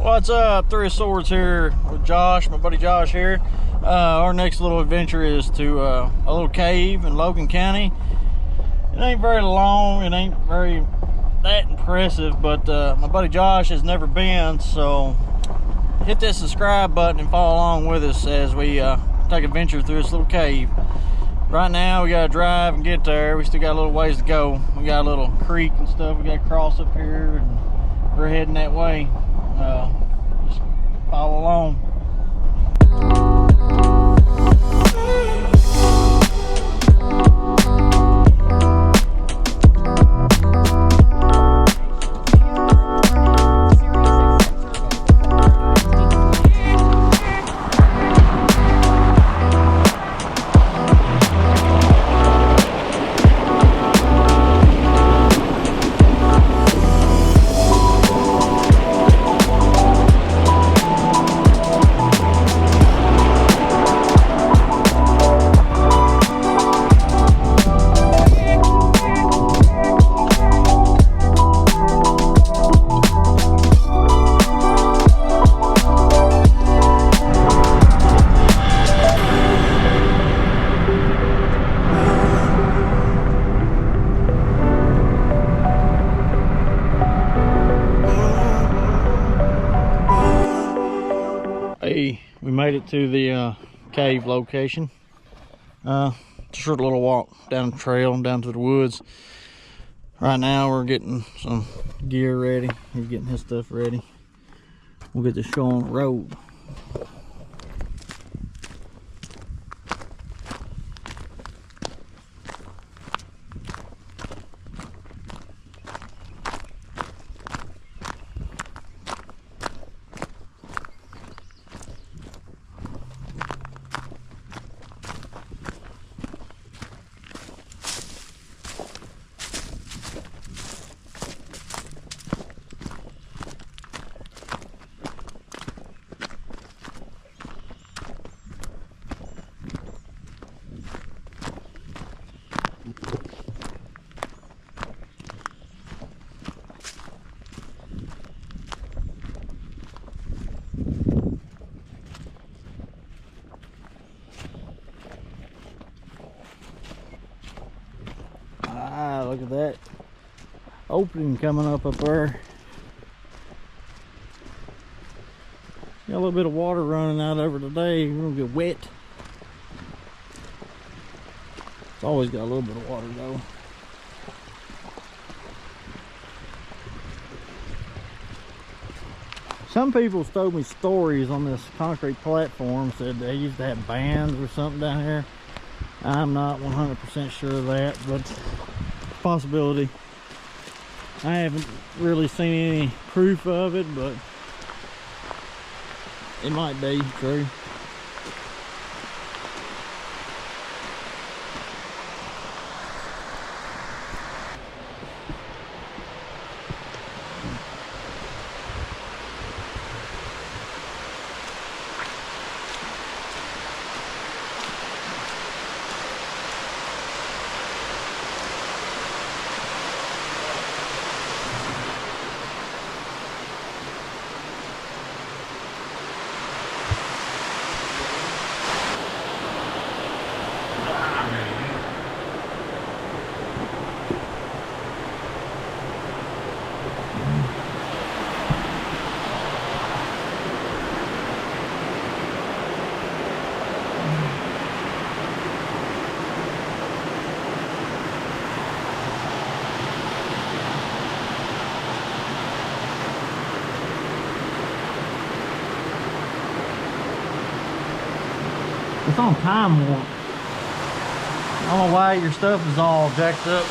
What's up? Three of Swords here with Josh, my buddy Josh here. Our next little adventure is to a little cave in Logan County. It ain't very long, it ain't very that impressive, but my buddy Josh has never been, so hit that subscribe button and follow along with us as we take adventure through this little cave. Right now we gotta drive and get there. We still got a little ways to go. We got a little creek and stuff we gotta cross up here, and we're heading that way. Just follow along. Hey, we made it to the cave location. Short little walk down the trail, down to the woods. Right now we're getting some gear ready. He's getting his stuff ready. We'll get this show on the road. Look at that opening coming up there. Got a little bit of water running out over today. We're gonna get wet. It's always got a little bit of water though. Some people told me stories on this concrete platform, said they used to have bands or something down here. I'm not 100% sure of that, but possibility. I haven't really seen any proof of it, but it might be true. It's on time warp. I don't know why your stuff is all jacked up.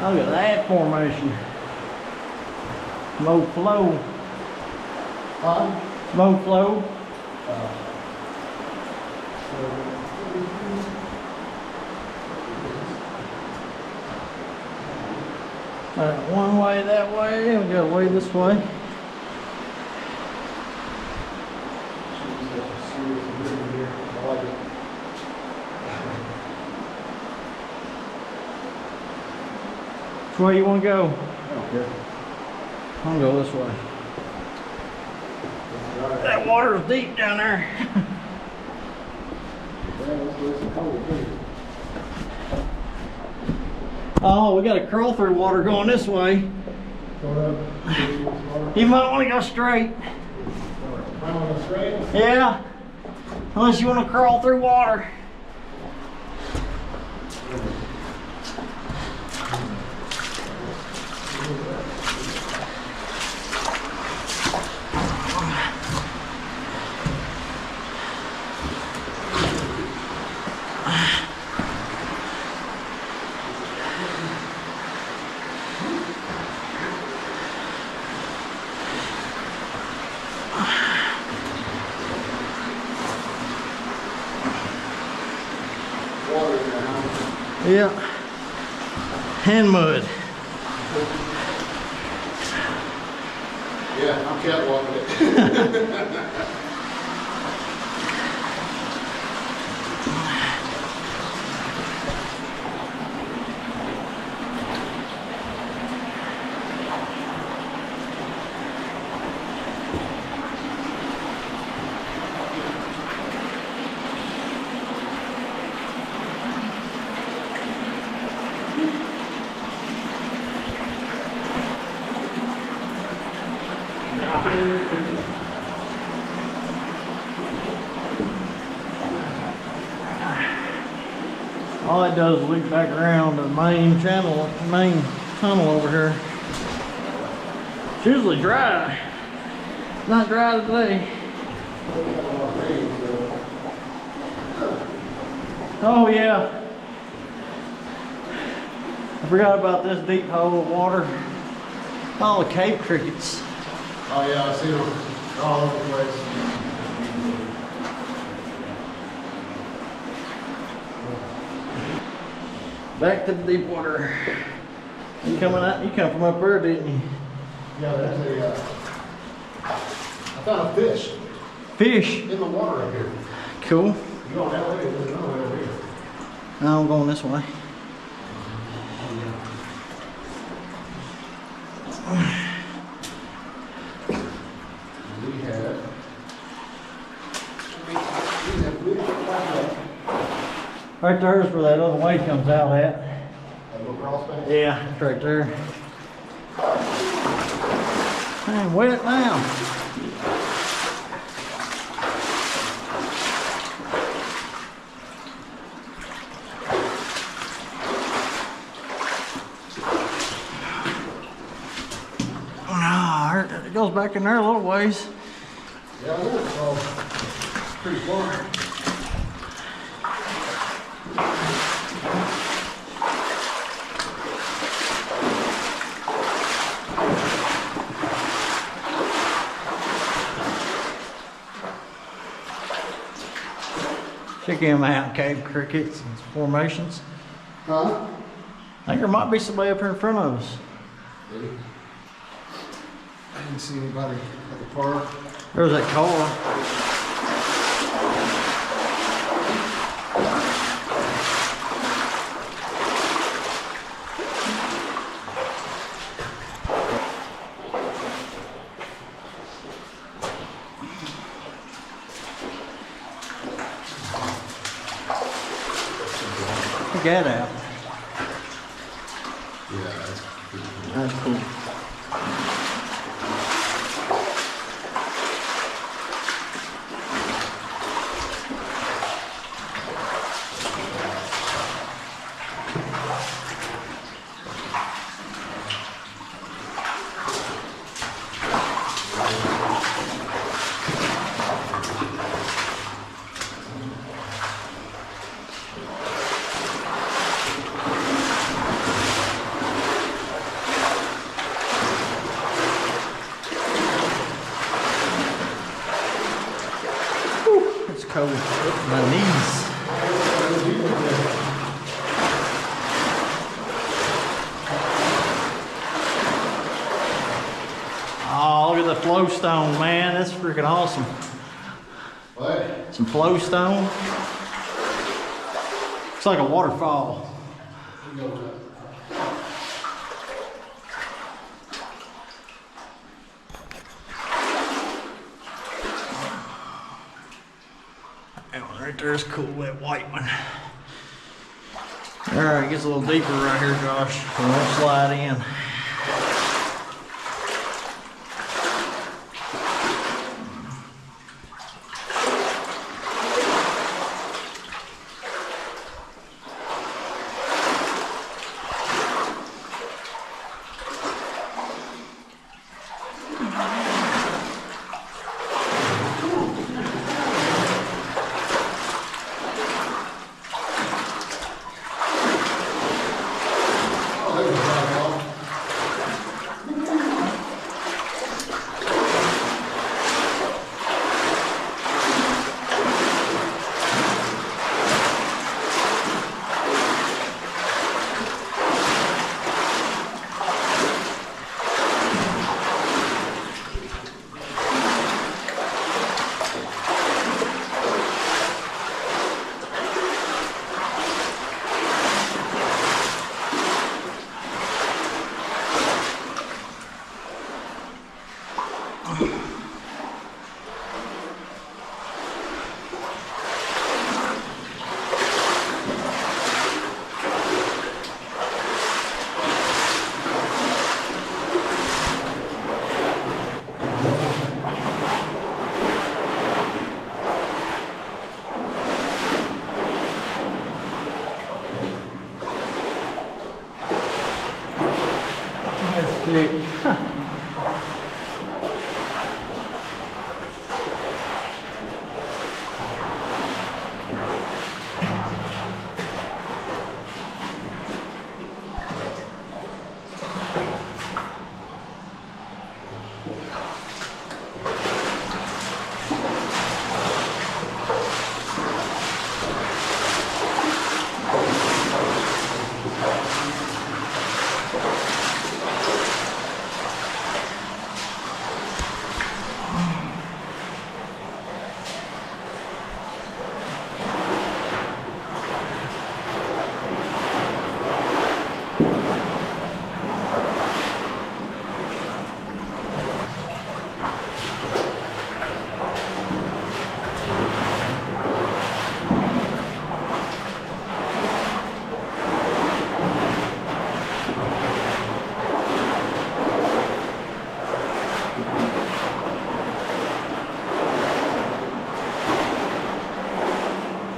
Look at that formation. Low flow. Low flow. One way that way, we got a way this way. Which way you want to go? I don't care. I'm gonna go this way. That water's deep down there. Oh, we got a crawl through water going this way. You might want to go straight. Yeah. Unless you want to crawl through water. Yeah. Hand mud. Yeah, I'm catwalking it. All it does is leak back around the main channel, main tunnel over here. It's usually dry. Not dry today. Oh yeah. I forgot about this deep hole of water. All the cave crickets. Oh yeah, I see them all over the place. Back to the deep water. You coming out? You come from up there, didn't you? Yeah, that's a, I found a fish Fish. in the water up here. Cool. You going that way? There's another way over here. Now I'm going this way. We have Right there's where that other way comes out at. a little crawl space. Yeah, it's right there. Man, wet now. Oh, it goes back in there a little ways. Yeah, I know it's all pretty far. Check them out, cave crickets and formations. Huh? I think there might be somebody up here in front of us. Maybe. I didn't see anybody at the park. There's that car. Check that out. Yeah, that's pretty cool. That's cool. My knees. Oh, look at the flow stone, man. That's freaking awesome. What? Some flow stone. Looks like a waterfall. That one right there is cool, that white one. All right, gets a little deeper right here, Josh. We won't slide in.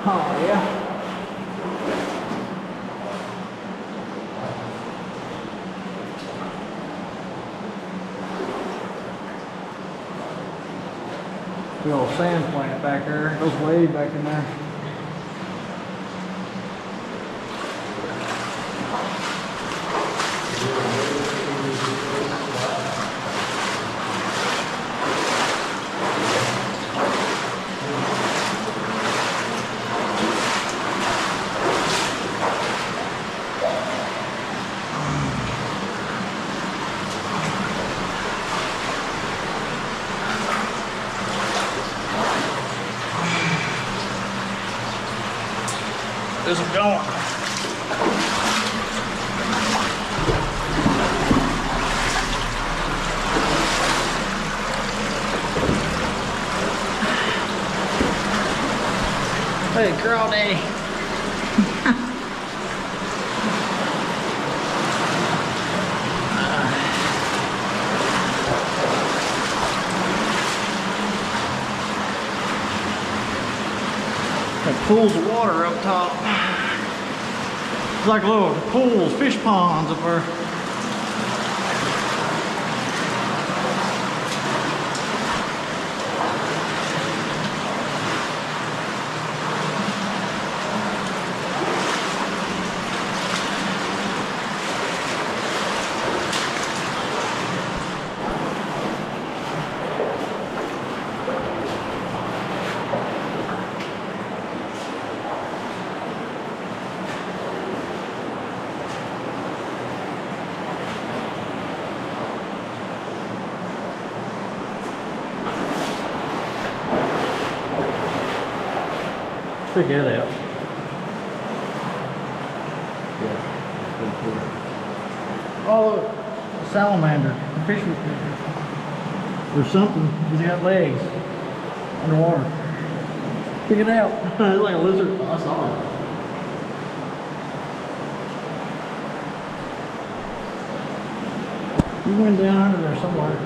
Oh, yeah. The old sand plant back there. Goes way back in there. There's a going. Hey, girl daddy. Got pools of water up top. It's like little pools, fish ponds up there. Check that out. Yeah. Pretty cool. Oh, look, a salamander. A fish or something. He's got legs underwater. Check it out. It's like a lizard. I saw it. He went down under there somewhere.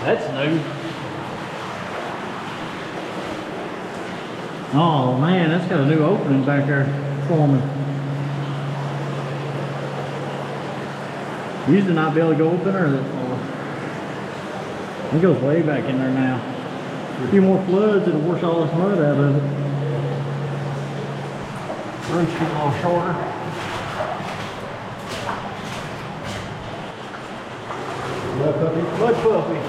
That's new. Oh man, that's got a new opening back there for me. Used to not be able to go open or that far. It goes way back in there now. A few more floods, it'll wash all this mud out of it. Road's getting a little shorter. Mud puppy? Mud puppy.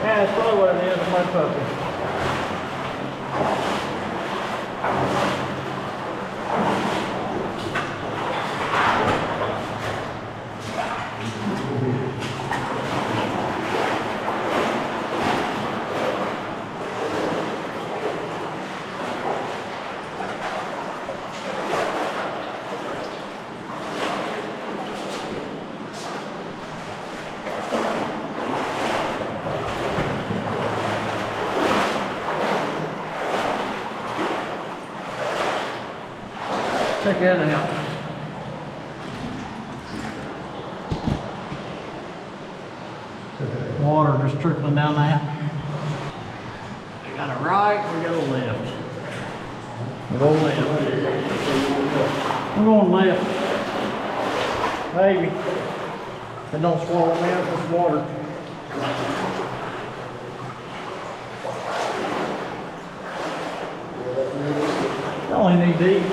Yeah, that's probably what it is, a mud puppy. Check that out. Water just trickling down there. We got a right, we got a left. We go left. We're going left. Maybe. If it don't swallow me up with water. It's only knee deep.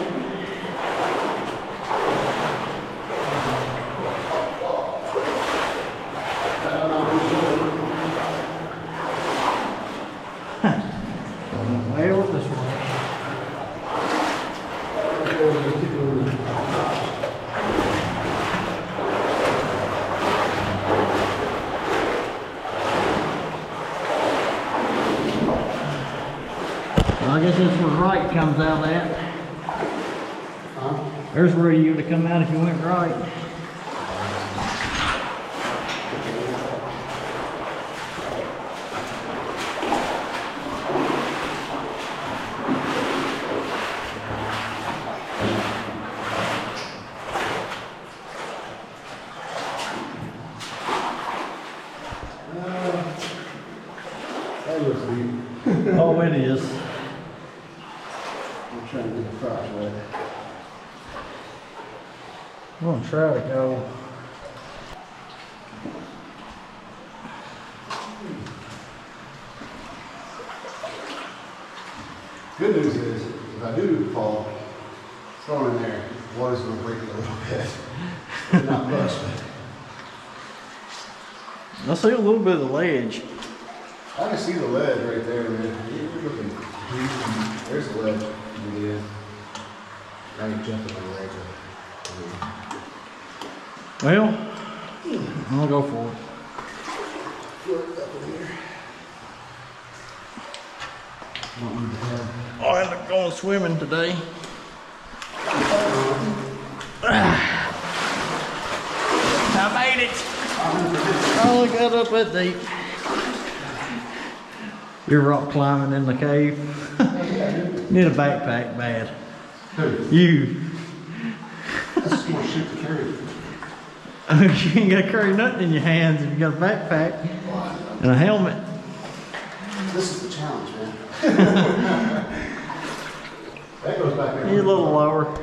Way over this way. Well, I guess that's where right comes out at. There's where you would have come out if you went right. That looks deep. Oh, it is. I'm trying to get the crotch wet. I'm gonna try to go. Good news is, if I do fall, throw in there, water's gonna break it a little bit. Not much, but I see a little bit of the ledge. I can see the ledge right there, man. You're looking deep. There's the ledge. Yeah. Now you're jumping on the ledge. Well, I'm gonna go for it. Oh, I ended up going swimming today. I made it. I only got up that deep. You're rock climbing in the cave. Need a backpack bad. Who? You. That's more shit to carry. You ain't got to carry nothing in your hands if you got a backpack and a helmet. This is the challenge, man. That goes back there. He's a little lower.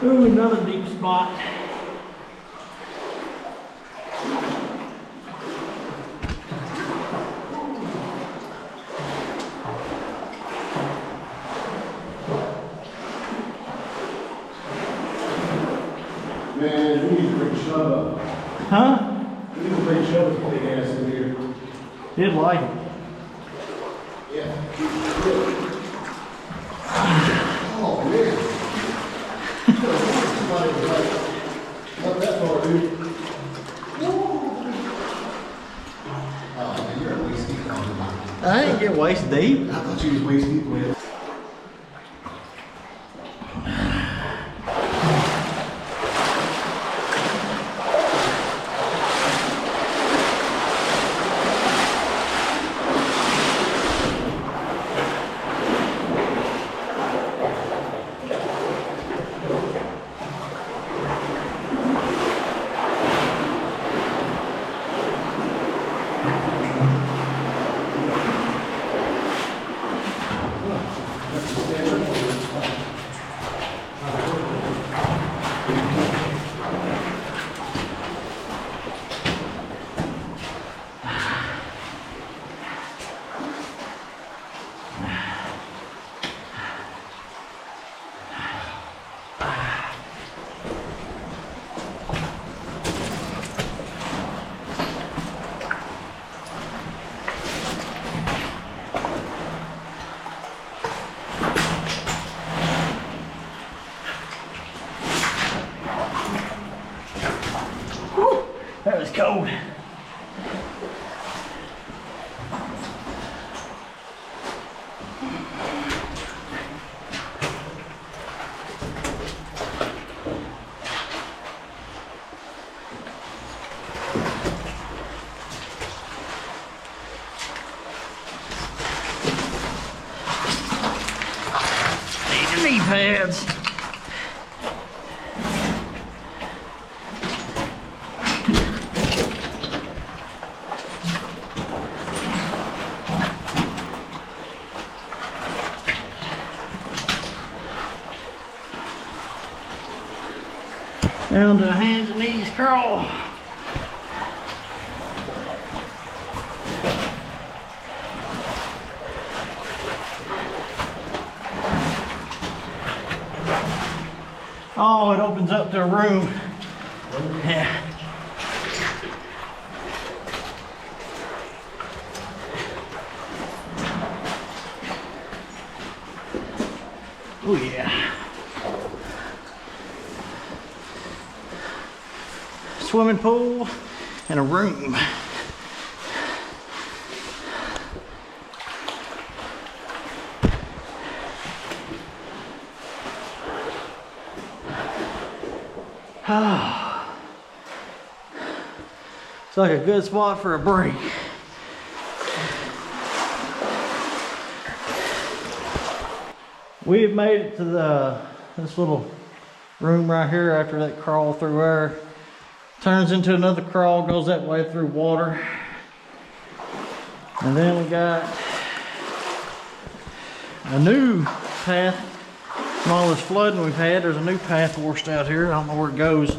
Ooh, another deep spot. Man, we need to bring Shubba. Huh? We need to bring Shubba's big ass in here. Did like it. Yeah. Oh, man. Somebody was like, not that far, dude. Oh, man, you're a waist deep on it. I didn't get waist deep. I thought you was waist deep with it. That was cold. Need your knee pads. Down to hands and knees crawl. Oh, it opens up to a room. Yeah. Oh yeah. Swimming pool and a room. It's like a good spot for a break. We've made it to this little room right here after that crawl through there. Turns into another crawl, goes that way through water. And then we got a new path. From all this flooding we've had, there's a new path washed out here. I don't know where it goes.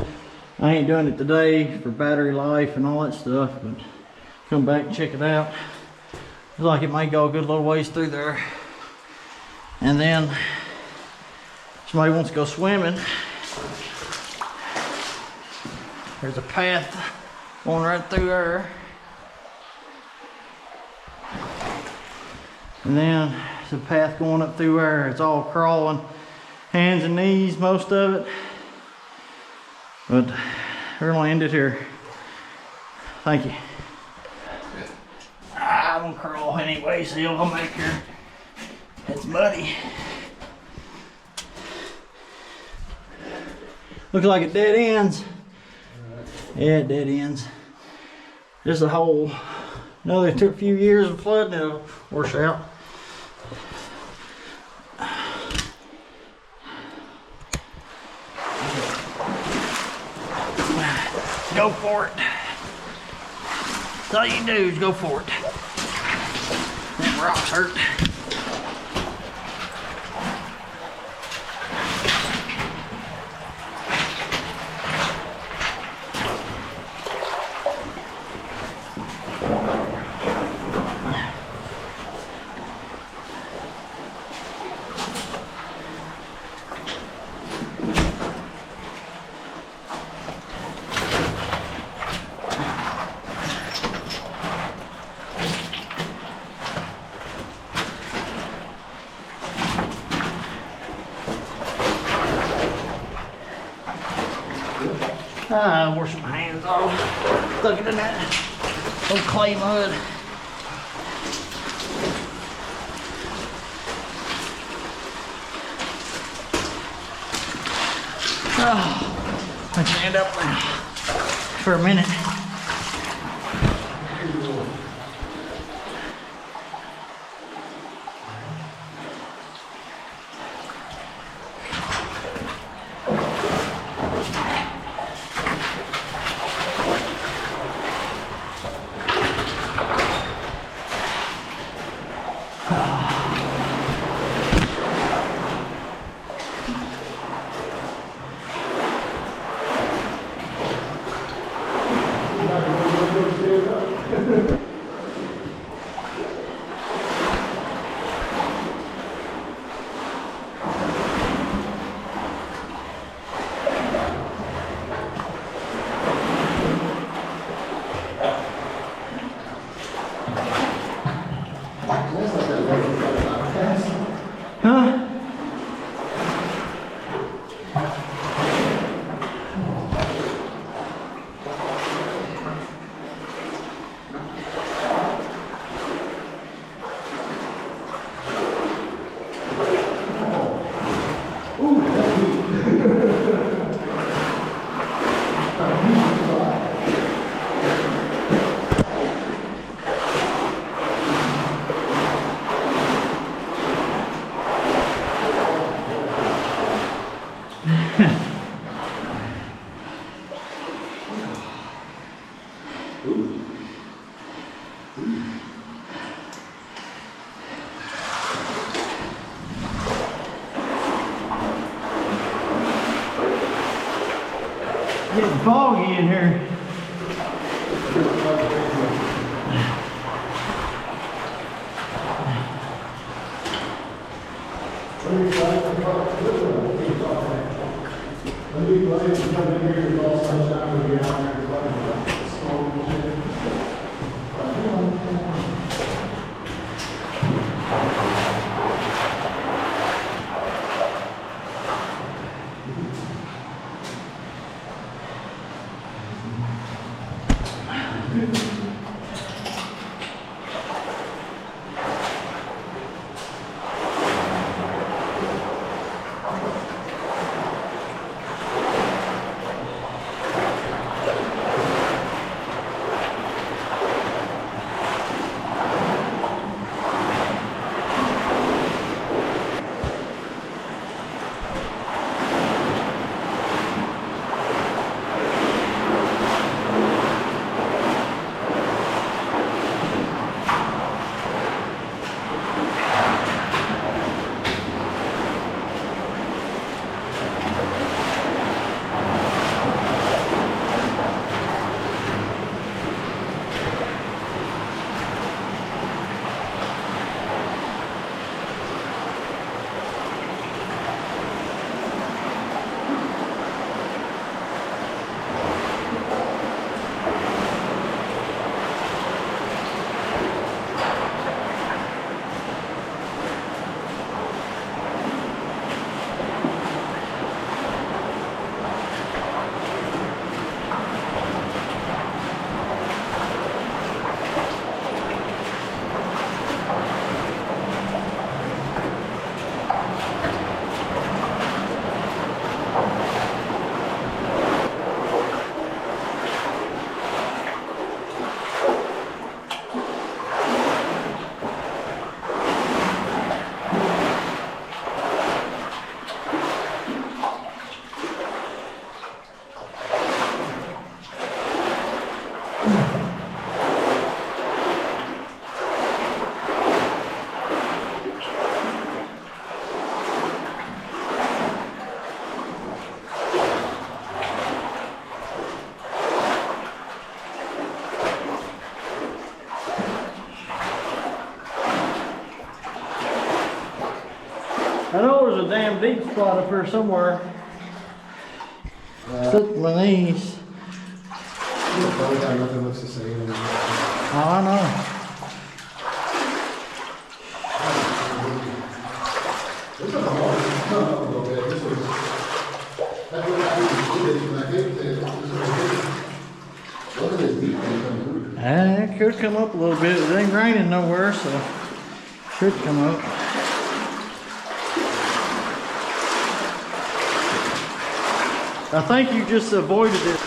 I ain't doing it today for battery life and all that stuff, but come back and check it out. Looks like it might go a good little ways through there. And then somebody wants to go swimming. There's a path going right through there. And then there's a path going up through there. It's all crawling, hands and knees, most of it. But we're gonna end it here. Thank you. I'm gonna crawl anyway, so you'll make sure it's muddy. Looks like it dead ends. Yeah, it dead ends. There's a hole. Another few years of flooding, it'll wash out. Go for it. That's all you do is go for it. Them rocks hurt. I wash my hands off. Stuck it in that old clay mud. Oh, I stand up now for a minute. Huh? Getting foggy in here. there's a damn deep spot up here somewhere. Stuck my knees. Nothing looks the same anymore. Oh, I know. This is a little bit. This was, that's what I did when I came to it. Wasn't as deep when it come through. It could come up a little bit. It ain't raining nowhere, so should come up. I think you just avoided it.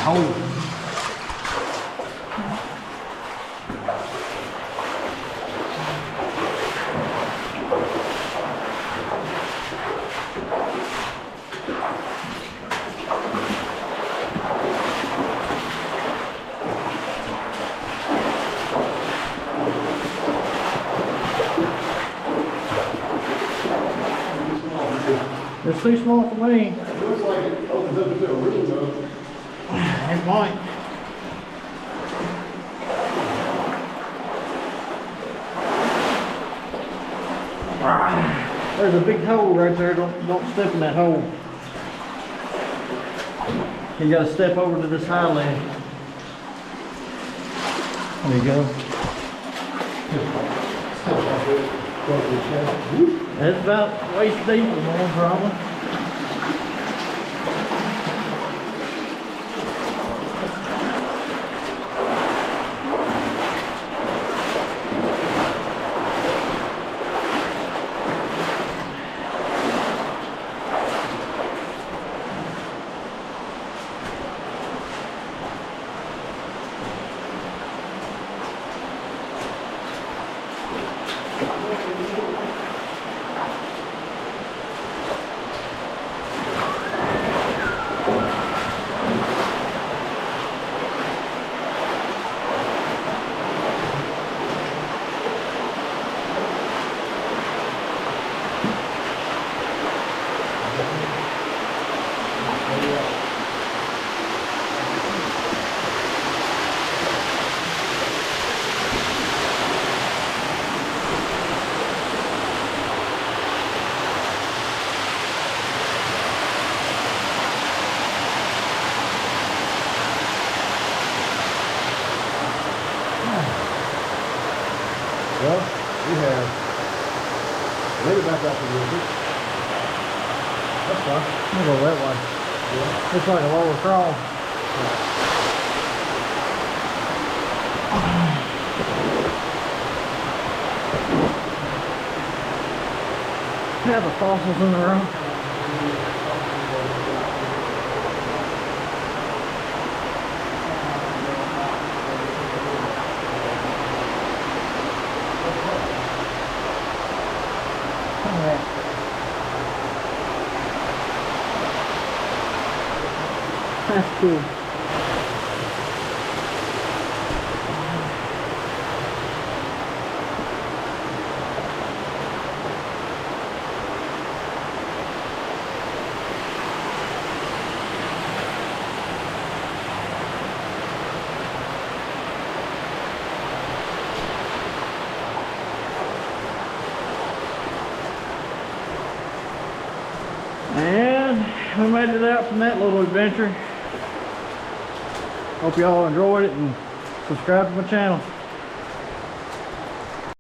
Hole. It's too small for me. It looks like it opens up into a room though. It might. There's a big hole right there. Don't step in that hole. You gotta step over to this high ledge. There you go. That's about waist deep or more probably. Well, we have made it back out to the river. That's fine. I'll go that way. Yeah. Looks like a lower crawl. Have the fossils in the room. That's cool. And we made it out from that little adventure. Hope y'all enjoyed it and subscribe to my channel.